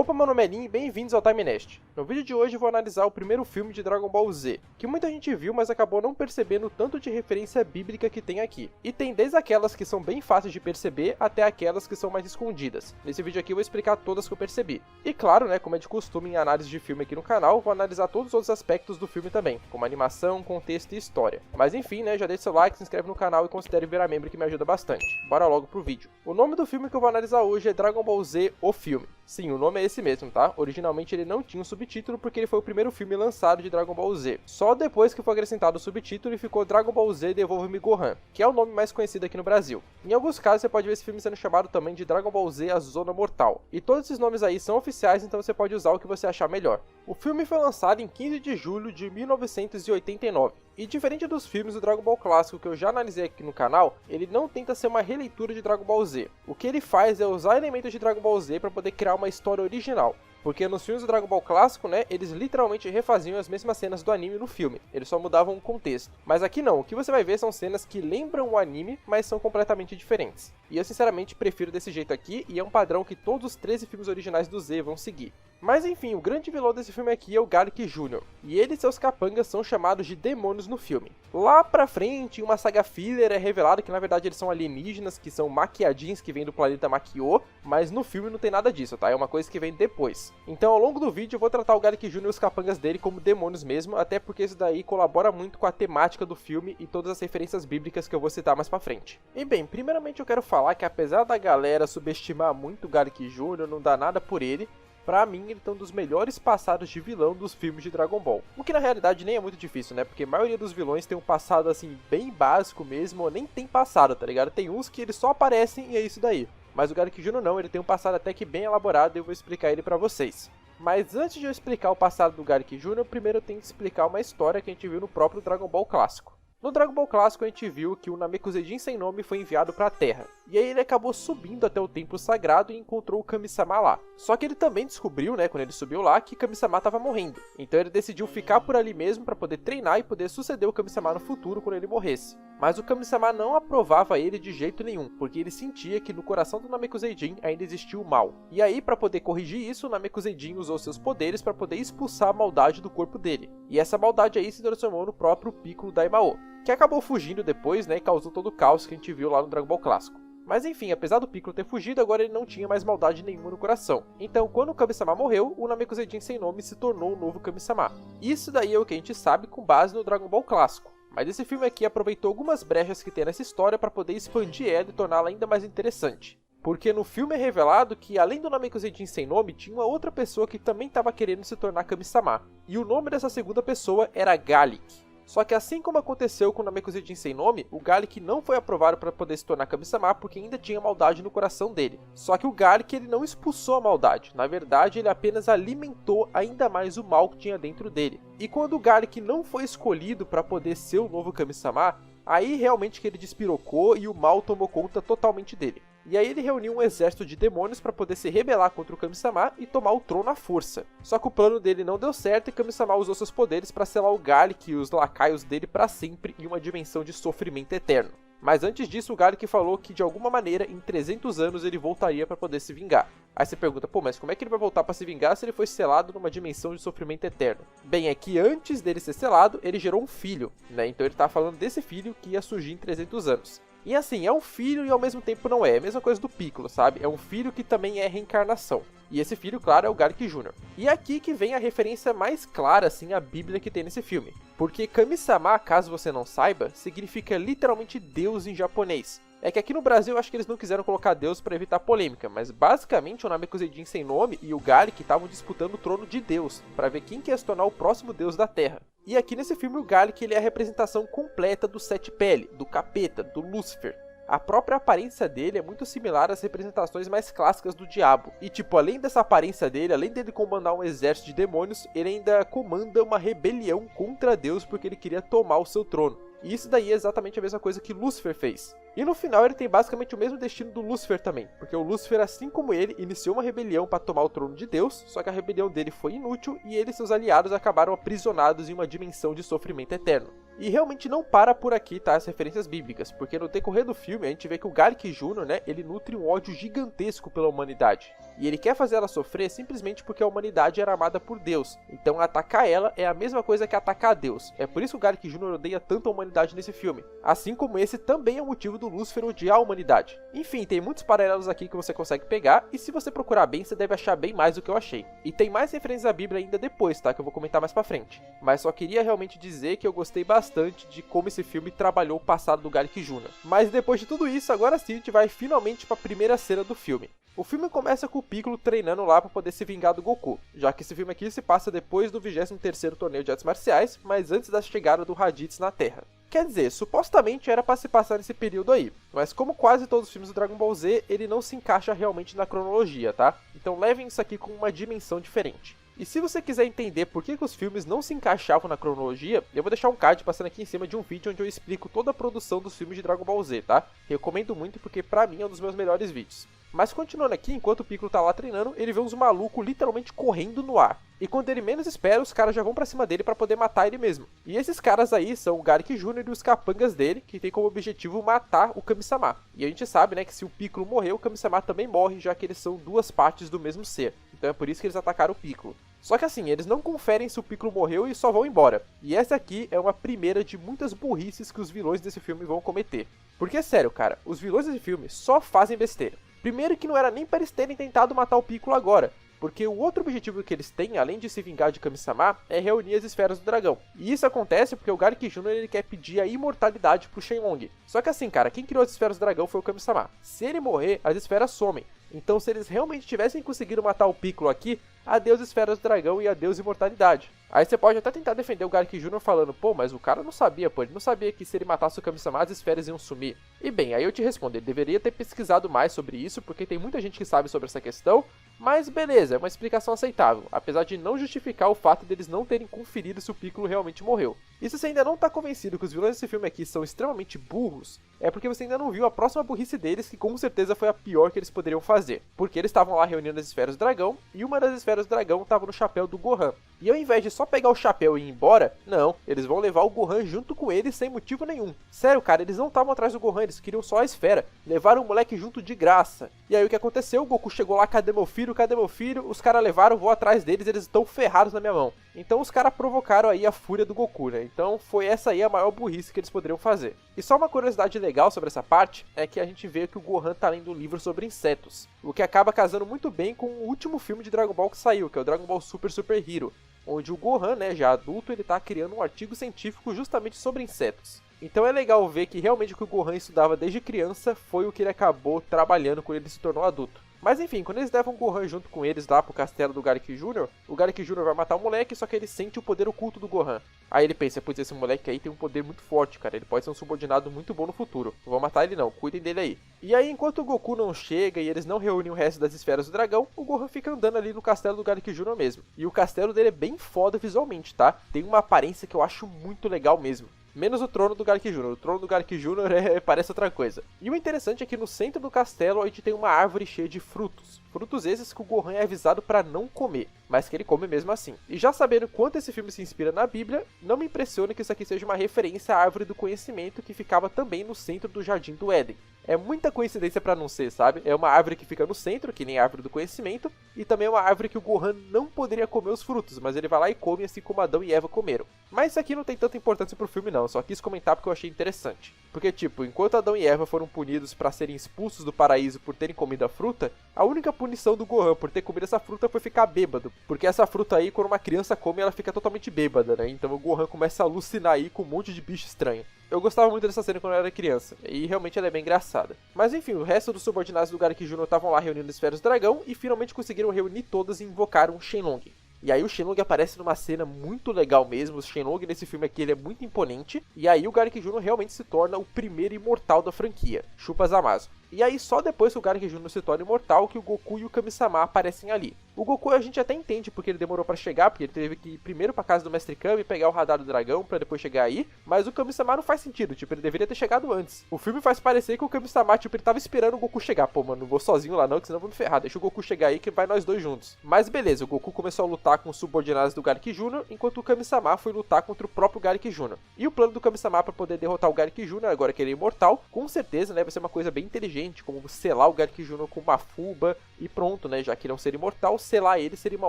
Opa, meu nome é Lin e bem-vindos ao TimeNest. No vídeo de hoje eu vou analisar o primeiro filme de Dragon Ball Z, que muita gente viu, mas acabou não percebendo o tanto de referência bíblica que tem aqui. E tem desde aquelas que são bem fáceis de perceber, até aquelas que são mais escondidas. Nesse vídeo aqui eu vou explicar todas que eu percebi. E claro, como é de costume em análise de filme aqui no canal, vou analisar todos os outros aspectos do filme também, como animação, contexto e história. Mas enfim, já deixa seu like, se inscreve no canal e considere virar membro que me ajuda bastante. Bora logo pro vídeo. O nome do filme que eu vou analisar hoje é Dragon Ball Z, o filme. Sim, o nome é esse mesmo, tá? Originalmente ele não tinha um subtítulo porque ele foi o primeiro filme lançado de Dragon Ball Z. Só depois que foi acrescentado o subtítulo e ficou Dragon Ball Z Devolve-me Gohan, que é o nome mais conhecido aqui no Brasil. Em alguns casos você pode ver esse filme sendo chamado também de Dragon Ball Z A Zona Mortal. E todos esses nomes aí são oficiais, então você pode usar o que você achar melhor. O filme foi lançado em 15 de julho de 1989. E diferente dos filmes do Dragon Ball clássico que eu já analisei aqui no canal, ele não tenta ser uma releitura de Dragon Ball Z. O que ele faz é usar elementos de Dragon Ball Z para poder criar uma história original. Porque nos filmes do Dragon Ball clássico, eles literalmente refaziam as mesmas cenas do anime no filme. Eles só mudavam o contexto. Mas aqui não, o que você vai ver são cenas que lembram o anime, mas são completamente diferentes. E eu sinceramente prefiro desse jeito aqui, e é um padrão que todos os 13 filmes originais do Z vão seguir. Mas enfim, o grande vilão desse filme aqui é o Garlic Jr. E ele e seus capangas são chamados de demônios no filme. Lá pra frente, em uma saga filler, é revelado que na verdade eles são alienígenas, que são maquiadins que vêm do planeta Makio, mas no filme não tem nada disso, tá? É uma coisa que vem depois. Então ao longo do vídeo eu vou tratar o Garlic Jr. e os capangas dele como demônios mesmo, até porque isso daí colabora muito com a temática do filme e todas as referências bíblicas que eu vou citar mais pra frente. E bem, primeiramente eu quero falar que apesar da galera subestimar muito o Garlic Jr., não dá nada por ele, pra mim ele é um dos melhores passados de vilão dos filmes de Dragon Ball. O que na realidade nem é muito difícil, porque a maioria dos vilões tem um passado assim bem básico mesmo, ou nem tem passado, tá ligado? Tem uns que eles só aparecem e é isso daí. Mas o Garlic Jr. não, ele tem um passado até que bem elaborado e eu vou explicar ele pra vocês. Mas antes de eu explicar o passado do Garlic Jr., primeiro eu tenho que explicar uma história que a gente viu no próprio Dragon Ball clássico. No Dragon Ball clássico a gente viu que o Namekusei sem nome foi enviado para a Terra, e aí ele acabou subindo até o templo sagrado e encontrou o Kami-sama lá. Só que ele também descobriu, quando ele subiu lá, que Kami-sama estava morrendo. Então ele decidiu ficar por ali mesmo para poder treinar e poder suceder o Kami-sama no futuro quando ele morresse. Mas o Kami-sama não aprovava ele de jeito nenhum, porque ele sentia que no coração do Namekusei ainda existia o mal. E aí, para poder corrigir isso, o Namekusei usou seus poderes para poder expulsar a maldade do corpo dele. E essa maldade aí se transformou no próprio Piccolo Daimao, que acabou fugindo depois, e causou todo o caos que a gente viu lá no Dragon Ball clássico. Mas enfim, apesar do Piccolo ter fugido, agora ele não tinha mais maldade nenhuma no coração. Então, quando o Kami-sama morreu, o Namekusei sem nome se tornou o novo Kami-sama. Isso daí é o que a gente sabe com base no Dragon Ball clássico. Mas esse filme aqui aproveitou algumas brechas que tem nessa história para poder expandir ela e torná-la ainda mais interessante. Porque no filme é revelado que, além do Namekusei sem nome, tinha uma outra pessoa que também estava querendo se tornar Kami-sama. E o nome dessa segunda pessoa era Galik. Só que assim como aconteceu com o Namekusei sem nome, o Galik não foi aprovado para poder se tornar Kami-sama porque ainda tinha maldade no coração dele. Só que o Galik ele não expulsou a maldade, na verdade ele apenas alimentou ainda mais o mal que tinha dentro dele. E quando o Galik não foi escolhido para poder ser o novo Kami-sama, aí realmente que ele despirocou e o mal tomou conta totalmente dele. E aí ele reuniu um exército de demônios para poder se rebelar contra o Kami-sama e tomar o trono à força. Só que o plano dele não deu certo e Kami-sama usou seus poderes para selar o Galik e os lacaios dele para sempre em uma dimensão de sofrimento eterno. Mas antes disso o Galik falou que de alguma maneira em 300 anos ele voltaria para poder se vingar. Aí você pergunta, mas como é que ele vai voltar para se vingar se ele foi selado numa dimensão de sofrimento eterno? Bem, é que antes dele ser selado, ele gerou um filho, Então ele tá falando desse filho que ia surgir em 300 anos. E assim, é um filho e ao mesmo tempo não é. É a mesma coisa do Piccolo, sabe? É um filho que também é reencarnação. E esse filho, claro, é o Garlic Jr. E é aqui que vem a referência mais clara, assim, à Bíblia que tem nesse filme. Porque Kami-sama, caso você não saiba, significa literalmente Deus em japonês. É que aqui no Brasil eu acho que eles não quiseram colocar Deus para evitar polêmica, mas basicamente o Namekusei sem nome e o Galik estavam disputando o trono de Deus, para ver quem que ia se tornar o próximo Deus da Terra. E aqui nesse filme o Galik ele é a representação completa do Sete Pele, do Capeta, do Lúcifer. A própria aparência dele é muito similar às representações mais clássicas do diabo. E além dessa aparência dele, além dele comandar um exército de demônios, ele ainda comanda uma rebelião contra Deus porque ele queria tomar o seu trono. E isso daí é exatamente a mesma coisa que Lúcifer fez. E no final ele tem basicamente o mesmo destino do Lúcifer também, porque o Lúcifer, assim como ele, iniciou uma rebelião para tomar o trono de Deus, só que a rebelião dele foi inútil e ele e seus aliados acabaram aprisionados em uma dimensão de sofrimento eterno. E realmente não para por aqui, tá, as referências bíblicas, porque no decorrer do filme a gente vê que o Garlic Jr., né, ele nutre um ódio gigantesco pela humanidade. E ele quer fazer ela sofrer simplesmente porque a humanidade era amada por Deus. Então atacar ela é a mesma coisa que atacar a Deus. É por isso que o Garlic Jr. odeia tanto a humanidade nesse filme. Assim como esse também é o motivo do Lúcifer odiar a humanidade. Enfim, tem muitos paralelos aqui que você consegue pegar, e se você procurar bem, você deve achar bem mais do que eu achei. E tem mais referências à Bíblia ainda depois, tá, que eu vou comentar mais pra frente. Mas só queria realmente dizer que eu gostei bastante de como esse filme trabalhou o passado do Garlic Jr. Mas depois de tudo isso, agora sim a gente vai finalmente pra primeira cena do filme. O filme começa com o Piccolo treinando lá para poder se vingar do Goku, já que esse filme aqui se passa depois do 23º torneio de artes marciais, mas antes da chegada do Raditz na Terra. Quer dizer, supostamente era para se passar nesse período aí, mas como quase todos os filmes do Dragon Ball Z, ele não se encaixa realmente na cronologia, tá? Então levem isso aqui com uma dimensão diferente. E se você quiser entender por que os filmes não se encaixavam na cronologia, eu vou deixar um card passando aqui em cima de um vídeo onde eu explico toda a produção dos filmes de Dragon Ball Z, tá? Recomendo muito porque pra mim é um dos meus melhores vídeos. Mas continuando aqui, enquanto o Piccolo tá lá treinando, ele vê uns malucos literalmente correndo no ar. E quando ele menos espera, os caras já vão pra cima dele pra poder matar ele mesmo. E esses caras aí são o Garlic Jr. e os capangas dele, que tem como objetivo matar o Kami-sama. E a gente sabe, né, que se o Piccolo morrer, o Kami-sama também morre, já que eles são duas partes do mesmo ser. Então é por isso que eles atacaram o Piccolo. Só que assim, eles não conferem se o Piccolo morreu e só vão embora. E essa aqui é uma primeira de muitas burrices que os vilões desse filme vão cometer. Porque, sério, cara, os vilões desse filme só fazem besteira. Primeiro que não era nem para eles terem tentado matar o Piccolo agora, porque o outro objetivo que eles têm, além de se vingar de Kami-sama, é reunir as esferas do dragão. E isso acontece porque o Garlic Jr. ele quer pedir a imortalidade pro Shenlong. Só que assim, cara, quem criou as esferas do dragão foi o Kami-sama. Se ele morrer, as esferas somem. Então se eles realmente tivessem conseguido matar o Piccolo aqui, adeus esferas do dragão e adeus imortalidade. Aí você pode até tentar defender o Garlic Jr. falando, pô, mas o cara não sabia, pô, ele não sabia que se ele matasse o Kami-sama as esferas iam sumir. E bem, aí eu te respondo, ele deveria ter pesquisado mais sobre isso, porque tem muita gente que sabe sobre essa questão, mas beleza, é uma explicação aceitável, apesar de não justificar o fato deles não terem conferido se o Piccolo realmente morreu. E se você ainda não tá convencido que os vilões desse filme aqui são extremamente burros, é porque você ainda não viu a próxima burrice deles, que com certeza foi a pior que eles poderiam fazer. Porque eles estavam lá reunindo as esferas do dragão, e uma das esferas do dragão estava no chapéu do Gohan. E ao invés de só pegar o chapéu e ir embora, não, eles vão levar o Gohan junto com eles sem motivo nenhum. Sério, cara, eles não estavam atrás do Gohan, eles queriam só a esfera. Levaram o moleque junto de graça. E aí o que aconteceu? O Goku chegou lá, cadê meu filho, cadê meu filho? Os caras levaram, vou atrás deles, eles estão ferrados na minha mão. Então os caras provocaram aí a fúria do Goku, né? Então foi essa aí a maior burrice que eles poderiam fazer. E só uma curiosidade legal sobre essa parte é que a gente vê que o Gohan tá lendo um livro sobre insetos, o que acaba casando muito bem com o último filme de Dragon Ball que saiu, que é o Dragon Ball Super Super Hero, onde o Gohan, né, já adulto, ele tá criando um artigo científico justamente sobre insetos. Então é legal ver que realmente o que o Gohan estudava desde criança foi o que ele acabou trabalhando quando ele se tornou adulto. Mas enfim, quando eles levam o Gohan junto com eles lá pro castelo do Garlic Jr., o Garlic Jr. vai matar o moleque, só que ele sente o poder oculto do Gohan. Aí ele pensa, pois esse moleque aí tem um poder muito forte, cara, ele pode ser um subordinado muito bom no futuro. Não vou matar ele não, cuidem dele aí. E aí, enquanto o Goku não chega e eles não reúnem o resto das esferas do dragão, o Gohan fica andando ali no castelo do Garlic Jr. mesmo. E o castelo dele é bem foda visualmente, tá? Tem uma aparência que eu acho muito legal mesmo. Menos o trono do Garlic Jr. O trono do Garlic Jr. parece outra coisa. E o interessante é que no centro do castelo a gente tem uma árvore cheia de frutos. Frutos esses que o Gohan é avisado para não comer, mas que ele come mesmo assim. E já sabendo quanto esse filme se inspira na Bíblia, não me impressiona que isso aqui seja uma referência à árvore do conhecimento que ficava também no centro do Jardim do Éden. É muita coincidência pra não ser, sabe? É uma árvore que fica no centro, que nem a árvore do conhecimento, e também é uma árvore que o Gohan não poderia comer os frutos, mas ele vai lá e come assim como Adão e Eva comeram. Mas isso aqui não tem tanta importância pro filme não, só quis comentar porque eu achei interessante. Porque tipo, enquanto Adão e Eva foram punidos pra serem expulsos do paraíso por terem comido a fruta, a única punição do Gohan por ter comido essa fruta foi ficar bêbado. Porque essa fruta aí, quando uma criança come, ela fica totalmente bêbada, né? Então o Gohan começa a alucinar aí com um monte de bicho estranho. Eu gostava muito dessa cena quando eu era criança, e realmente ela é bem engraçada. Mas enfim, o resto dos subordinados do Garlic Jr. estavam lá reunindo as esferas do dragão e finalmente conseguiram reunir todas e invocaram o Shenlong. E aí o Shenlong aparece numa cena muito legal mesmo, o Shenlong nesse filme aqui ele é muito imponente, e aí o Garlic Jr. realmente se torna o primeiro imortal da franquia, Chupa Zamasu. E aí só depois que o Garlic Jr. se torna imortal que o Goku e o Kami-sama aparecem ali. O Goku a gente até entende porque ele demorou pra chegar, porque ele teve que ir primeiro pra casa do Mestre Kami pegar o radar do dragão pra depois chegar aí, mas o Kami-sama não faz sentido, tipo, ele deveria ter chegado antes. O filme faz parecer que o Kami-sama, tipo, ele tava esperando o Goku chegar. Pô, mano, não vou sozinho lá não, que senão eu vou me ferrar, deixa o Goku chegar aí que vai nós dois juntos. Mas beleza, o Goku começou a lutar com os subordinados do Garlic Jr., enquanto o Kami-sama foi lutar contra o próprio Garlic Jr. E o plano do Kami-sama pra poder derrotar o Garlic Jr., agora que ele é imortal, com certeza, né, vai ser uma coisa bem inteligente, como selar o Garlic Jr. com uma fuba e pronto, né, já que ele é um ser imortal, selar ele seria uma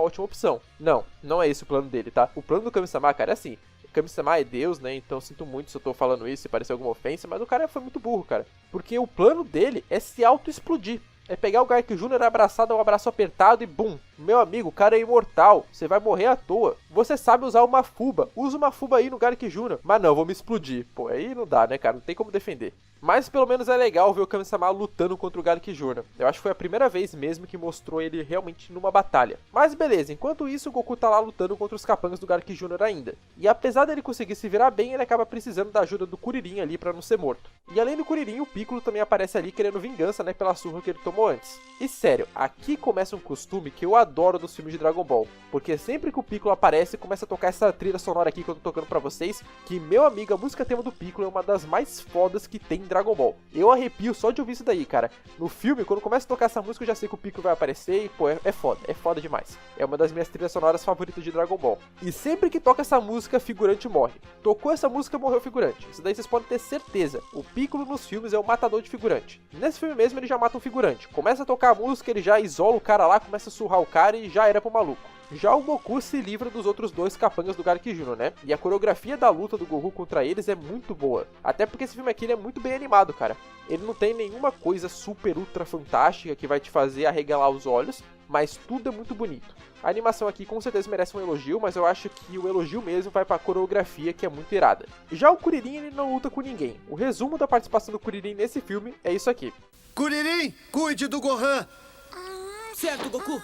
ótima opção. Não é esse o plano dele, tá? O plano do Kami-sama, cara, é assim, o Kami-sama é Deus, né, então sinto muito se eu tô falando isso, se parecer alguma ofensa, mas o cara foi muito burro, cara. Porque o plano dele é se auto-explodir. É pegar o Garlic Jr. abraçado, um abraço apertado e bum. Meu amigo, o cara é imortal, você vai morrer à toa. Você sabe usar uma fuba, usa uma fuba aí no Garlic Jr. Mas não, vou me explodir. Pô, aí não dá, né, cara, não tem como defender. Mas pelo menos é legal ver o Kami-sama lutando contra o Garlic Jr. Eu acho que foi a primeira vez mesmo que mostrou ele realmente numa batalha. Mas beleza, enquanto isso o Goku tá lá lutando contra os capangas do Garlic Jr. ainda. E apesar dele conseguir se virar bem, ele acaba precisando da ajuda do Kuririn ali pra não ser morto. E além do Kuririn, o Piccolo também aparece ali querendo vingança, né, pela surra que ele tomou antes. E sério, aqui começa um costume que eu adoro dos filmes de Dragon Ball. Porque sempre que o Piccolo aparece, começa a tocar essa trilha sonora aqui que eu tô tocando pra vocês, que, meu amigo, a música tema do Piccolo é uma das mais fodas que tem em Dragon Ball. Eu arrepio só de ouvir isso daí, cara. No filme, quando começa a tocar essa música, eu já sei que o Piccolo vai aparecer e, pô, é foda demais. É uma das minhas trilhas sonoras favoritas de Dragon Ball. E sempre que toca essa música, figurante morre. Tocou essa música, morreu o figurante. Isso daí vocês podem ter certeza. O Piccolo nos filmes é o matador de figurante. Nesse filme mesmo, ele já mata um figurante. Começa a tocar a música, ele já isola o cara lá, começa a surrar o cara e já era pro maluco. Já o Goku se livra dos outros dois capangas do Garlic Jr., né? E a coreografia da luta do Goku contra eles é muito boa. Até porque esse filme aqui ele é muito bem animado, cara. Ele não tem nenhuma coisa super ultra fantástica que vai te fazer arregalar os olhos, mas tudo é muito bonito. A animação aqui com certeza merece um elogio, mas eu acho que o elogio mesmo vai pra coreografia, que é muito irada. Já o Kuririn, ele não luta com ninguém. O resumo da participação do Kuririn nesse filme é isso aqui. Kuririn, cuide do Gohan! Certo, Goku!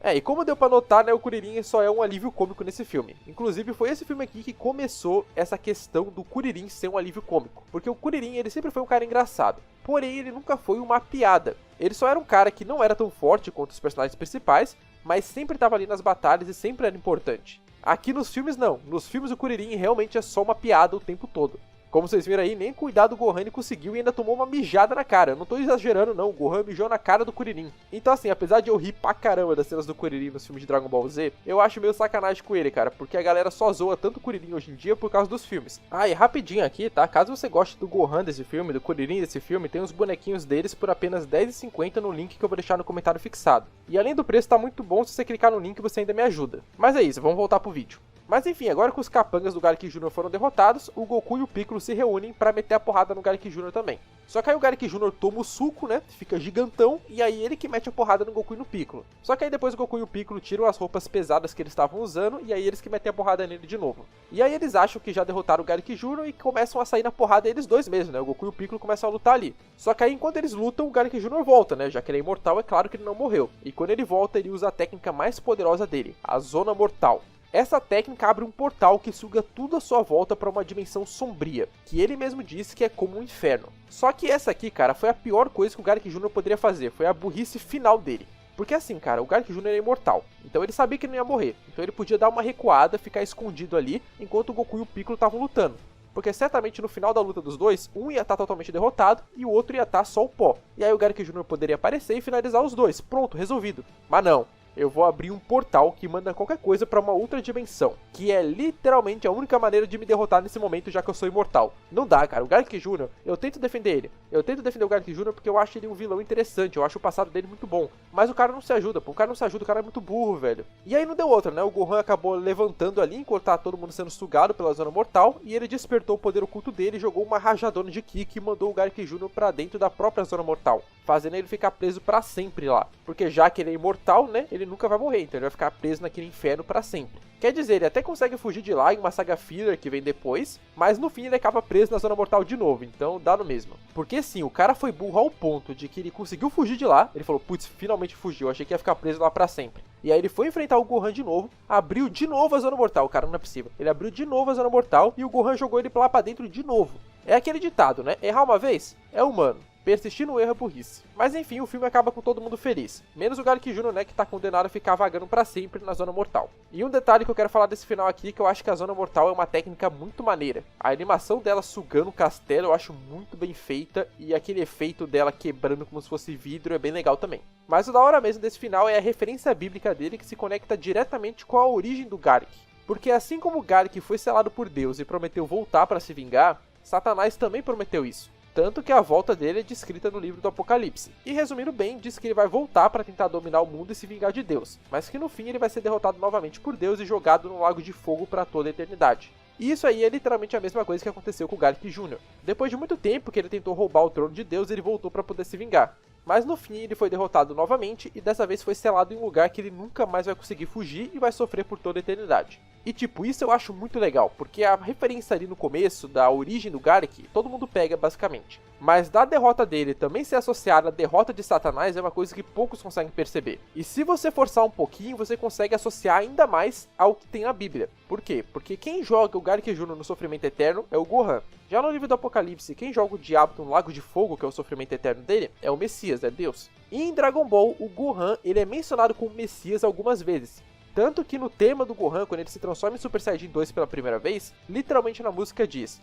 E como deu pra notar, né, o Kuririn só é um alívio cômico nesse filme. Inclusive, foi esse filme aqui que começou essa questão do Kuririn ser um alívio cômico. Porque o Kuririn, ele sempre foi um cara engraçado. Porém, ele nunca foi uma piada. Ele só era um cara que não era tão forte quanto os personagens principais, mas sempre estava ali nas batalhas e sempre era importante. Aqui nos filmes, não. Nos filmes, o Kuririn realmente é só uma piada o tempo todo. Como vocês viram aí, nem cuidar do Gohan ele conseguiu e ainda tomou uma mijada na cara. Eu não tô exagerando não, o Gohan mijou na cara do Kuririn. Então assim, apesar de eu rir pra caramba das cenas do Kuririn nos filmes de Dragon Ball Z, eu acho meio sacanagem com ele, cara, porque a galera só zoa tanto o Kuririn hoje em dia por causa dos filmes. E rapidinho aqui, tá? Caso você goste do Gohan desse filme, do Kuririn desse filme, tem os bonequinhos deles por apenas R$10,50 no link que eu vou deixar no comentário fixado. E além do preço, tá muito bom, se você clicar no link você ainda me ajuda. Mas é isso, vamos voltar pro vídeo. Mas enfim, agora que os capangas do Garlic Jr. foram derrotados, o Goku e o Piccolo se reúnem pra meter a porrada no Garlic Jr. também. Só que aí o Garlic Jr. toma o suco, né, fica gigantão, e aí ele que mete a porrada no Goku e no Piccolo. Só que aí depois o Goku e o Piccolo tiram as roupas pesadas que eles estavam usando, e aí eles que metem a porrada nele de novo. E aí eles acham que já derrotaram o Garlic Jr. e começam a sair na porrada eles dois mesmo, né, o Goku e o Piccolo começam a lutar ali. Só que aí enquanto eles lutam, o Garlic Jr. volta, né, já que ele é imortal, é claro que ele não morreu. E quando ele volta, ele usa a técnica mais poderosa dele, a Zona Mortal. Essa técnica abre um portal que suga tudo à sua volta para uma dimensão sombria, que ele mesmo disse que é como um inferno. Só que essa aqui, cara, foi a pior coisa que o Garlic Jr. poderia fazer, foi a burrice final dele. Porque assim, cara, o Garlic Jr. é imortal, então ele sabia que não ia morrer, então ele podia dar uma recuada, ficar escondido ali, enquanto o Goku e o Piccolo estavam lutando. Porque certamente no final da luta dos dois, um ia estar totalmente derrotado e o outro ia estar só o pó. E aí o Garlic Jr. poderia aparecer e finalizar os dois, pronto, resolvido. Mas não. Eu vou abrir um portal que manda qualquer coisa pra uma outra dimensão, que é literalmente a única maneira de me derrotar nesse momento, já que eu sou imortal. Não dá, cara. O Garlic Jr., eu tento defender ele. Eu tento defender o Garlic Jr. porque eu acho ele um vilão interessante, eu acho o passado dele muito bom. Mas o cara não se ajuda, pô. O cara não se ajuda, o cara é muito burro, velho. E aí não deu outra, né? O Gohan acabou levantando ali, enquanto tá todo mundo sendo sugado pela Zona Mortal, e ele despertou o poder oculto dele e jogou uma rajadona de ki que mandou o Garlic Jr. pra dentro da própria Zona Mortal, fazendo ele ficar preso pra sempre lá. Porque já que ele é imortal, né? Ele nunca vai morrer, então ele vai ficar preso naquele inferno pra sempre. Quer dizer, ele até consegue fugir de lá em uma saga filler que vem depois, mas no fim ele acaba preso na Zona Mortal de novo, então dá no mesmo. Porque sim, o cara foi burro ao ponto de que ele conseguiu fugir de lá, ele falou, putz, finalmente fugiu, achei que ia ficar preso lá pra sempre. E aí ele foi enfrentar o Gohan de novo, abriu de novo a Zona Mortal, cara, não é possível. Ele abriu de novo a Zona Mortal e o Gohan jogou ele lá pra dentro de novo. É aquele ditado, né? Errar uma vez é humano. Persistir no erro é burrice. Mas enfim, o filme acaba com todo mundo feliz. Menos o Garlic Jr., né, que tá condenado a ficar vagando pra sempre na Zona Mortal. E um detalhe que eu quero falar desse final aqui, que eu acho que a Zona Mortal é uma técnica muito maneira. A animação dela sugando o castelo eu acho muito bem feita, e aquele efeito dela quebrando como se fosse vidro é bem legal também. Mas o da hora mesmo desse final é a referência bíblica dele, que se conecta diretamente com a origem do Garlic. Porque assim como o Garlic foi selado por Deus e prometeu voltar pra se vingar, Satanás também prometeu isso. Tanto que a volta dele é descrita no livro do Apocalipse. E resumindo bem, diz que ele vai voltar para tentar dominar o mundo e se vingar de Deus, mas que no fim ele vai ser derrotado novamente por Deus e jogado no lago de fogo para toda a eternidade. E isso aí é literalmente a mesma coisa que aconteceu com o Garlic Jr. Depois de muito tempo que ele tentou roubar o trono de Deus, ele voltou para poder se vingar. Mas no fim ele foi derrotado novamente e dessa vez foi selado em um lugar que ele nunca mais vai conseguir fugir e vai sofrer por toda a eternidade. E tipo, isso eu acho muito legal, porque a referência ali no começo da origem do Garlic, todo mundo pega basicamente. Mas da derrota dele também ser associada à derrota de Satanás é uma coisa que poucos conseguem perceber. E se você forçar um pouquinho, você consegue associar ainda mais ao que tem na Bíblia. Por quê? Porque quem joga o Garlic Jr. no sofrimento eterno é o Gohan. Já no livro do Apocalipse, quem joga o diabo no lago de fogo, que é o sofrimento eterno dele, é o Messias, é Deus. E em Dragon Ball, o Gohan ele é mencionado como Messias algumas vezes. Tanto que no tema do Gohan, quando ele se transforma em Super Saiyajin 2 pela primeira vez, literalmente na música diz: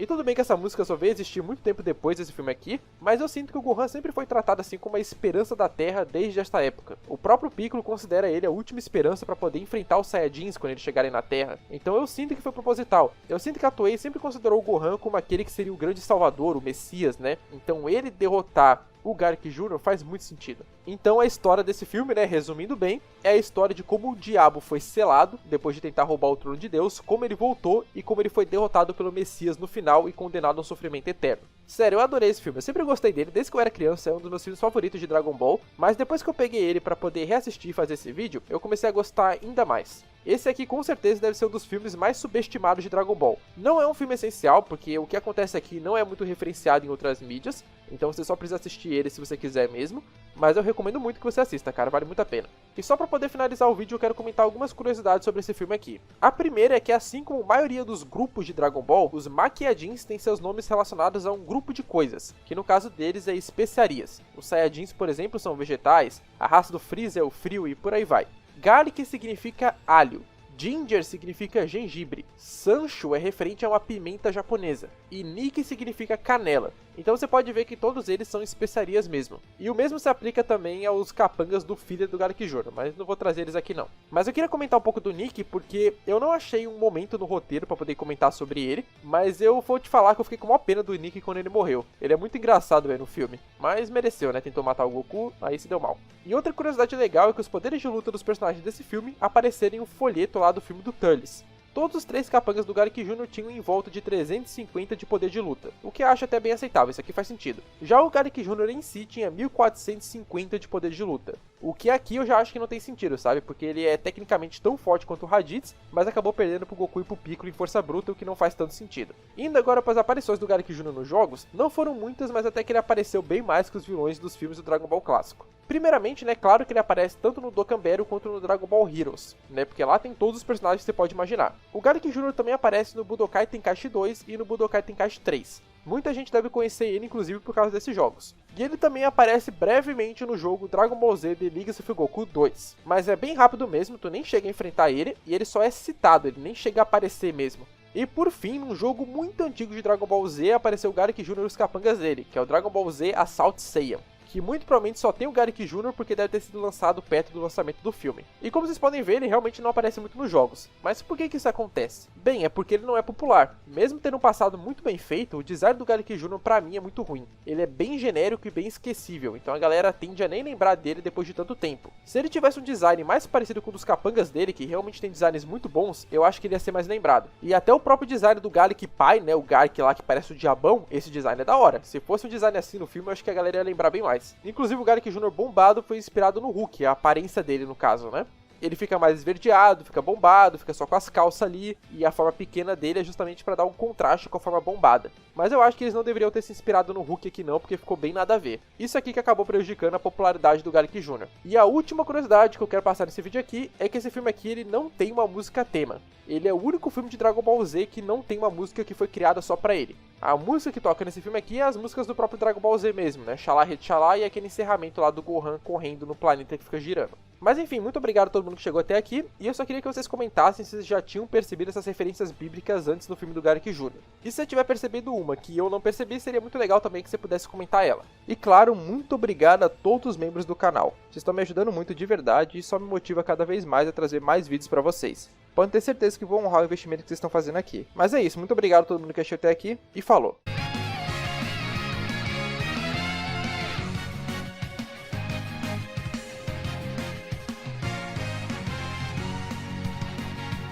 E tudo bem que essa música só veio existir muito tempo depois desse filme aqui, mas eu sinto que o Gohan sempre foi tratado assim como a esperança da Terra desde esta época. O próprio Piccolo considera ele a última esperança para poder enfrentar os Saiyajins quando eles chegarem na Terra. Então eu sinto que foi proposital. Eu sinto que a Toei sempre considerou o Gohan como aquele que seria o grande salvador, o Messias, né? Então ele derrotar o Garlic Jr. faz muito sentido. Então a história desse filme, né, resumindo bem, é a história de como o diabo foi selado depois de tentar roubar o trono de Deus, como ele voltou e como ele foi derrotado pelo Messias no final e condenado ao sofrimento eterno. Sério, eu adorei esse filme, eu sempre gostei dele, desde que eu era criança, é um dos meus filmes favoritos de Dragon Ball, mas depois que eu peguei ele pra poder reassistir e fazer esse vídeo, eu comecei a gostar ainda mais. Esse aqui com certeza deve ser um dos filmes mais subestimados de Dragon Ball. Não é um filme essencial, porque o que acontece aqui não é muito referenciado em outras mídias, então você só precisa assistir ele se você quiser mesmo, mas eu recomendo muito que você assista, cara, vale muito a pena. E só pra poder finalizar o vídeo eu quero comentar algumas curiosidades sobre esse filme aqui. A primeira é que assim como a maioria dos grupos de Dragon Ball, os Maquiadins têm seus nomes relacionados a um grupo de coisas, que no caso deles é especiarias. Os Saiyajins, por exemplo, são vegetais, a raça do Freeza é o frio e por aí vai. Garlic significa alho, Ginger significa gengibre, Sancho é referente a uma pimenta japonesa, e Nikki significa canela. Então você pode ver que todos eles são especiarias mesmo. E o mesmo se aplica também aos capangas do filho do Garlic Jr., mas não vou trazer eles aqui não. Mas eu queria comentar um pouco do Nikki, porque eu não achei um momento no roteiro pra poder comentar sobre ele, mas eu vou te falar que eu fiquei com a maior pena do Nikki quando ele morreu. Ele é muito engraçado, no filme, mas mereceu, né? Tentou matar o Goku, aí se deu mal. E outra curiosidade legal é que os poderes de luta dos personagens desse filme apareceram em um folheto lá do filme do Turles. Todos os 3 capangas do Garlic Jr. tinham em volta de 350 de poder de luta, o que eu acho até bem aceitável, isso aqui faz sentido. Já o Garlic Jr. em si tinha 1450 de poder de luta, o que aqui eu já acho que não tem sentido, sabe? Porque ele é tecnicamente tão forte quanto o Raditz, mas acabou perdendo pro Goku e pro Piccolo em força bruta, o que não faz tanto sentido. Indo agora para as aparições do Garlic Jr. nos jogos, não foram muitas, mas até que ele apareceu bem mais que os vilões dos filmes do Dragon Ball clássico. Primeiramente, né, claro que ele aparece tanto no Dokkan Battle quanto no Dragon Ball Heroes, né, porque lá tem todos os personagens que você pode imaginar. O Garlic Jr. também aparece no Budokai Tenkaichi 2 e no Budokai Tenkaichi 3. Muita gente deve conhecer ele, inclusive, por causa desses jogos. E ele também aparece brevemente no jogo Dragon Ball Z The Legacy of Goku 2. Mas é bem rápido mesmo, tu nem chega a enfrentar ele, e ele só é citado, ele nem chega a aparecer mesmo. E por fim, num jogo muito antigo de Dragon Ball Z, apareceu o Garlic Jr. e os capangas dele, que é o Dragon Ball Z Assault Saiyan, que muito provavelmente só tem o Garlic Jr. porque deve ter sido lançado perto do lançamento do filme. E como vocês podem ver, ele realmente não aparece muito nos jogos. Mas por que isso acontece? Bem, é porque ele não é popular. Mesmo tendo um passado muito bem feito, o design do Garlic Jr. pra mim é muito ruim. Ele é bem genérico e bem esquecível, então a galera tende a nem lembrar dele depois de tanto tempo. Se ele tivesse um design mais parecido com o dos capangas dele, que realmente tem designs muito bons, eu acho que ele ia ser mais lembrado. E até o próprio design do Garlic Pai, né, o Garlic lá que parece o diabão, esse design é da hora. Se fosse um design assim no filme, eu acho que a galera ia lembrar bem mais. Inclusive o Garlic Jr. bombado foi inspirado no Hulk, a aparência dele no caso, né? ele fica mais esverdeado, fica bombado, fica só com as calças ali, e a forma pequena dele é justamente para dar um contraste com a forma bombada. Mas eu acho que eles não deveriam ter se inspirado no Hulk aqui não, porque ficou bem nada a ver. Isso aqui que acabou prejudicando a popularidade do Garlic Jr. E a última curiosidade que eu quero passar nesse vídeo aqui é que esse filme aqui ele não tem uma música tema. Ele é o único filme de Dragon Ball Z que não tem uma música que foi criada só pra ele. A música que toca nesse filme aqui é as músicas do próprio Dragon Ball Z mesmo, né? Xalá, Retxalá e aquele encerramento lá do Gohan correndo no planeta que fica girando. Mas enfim, muito obrigado a todo mundo que chegou até aqui, e eu só queria que vocês comentassem se vocês já tinham percebido essas referências bíblicas antes do filme do Garlic Jr. E se você tiver percebido uma que eu não percebi, seria muito legal também que você pudesse comentar ela. E claro, muito obrigado a todos os membros do canal. Vocês estão me ajudando muito de verdade e só me motiva cada vez mais a trazer mais vídeos pra vocês. Podem ter certeza que vou honrar o investimento que vocês estão fazendo aqui. Mas é isso, muito obrigado a todo mundo que assistiu até aqui e falou!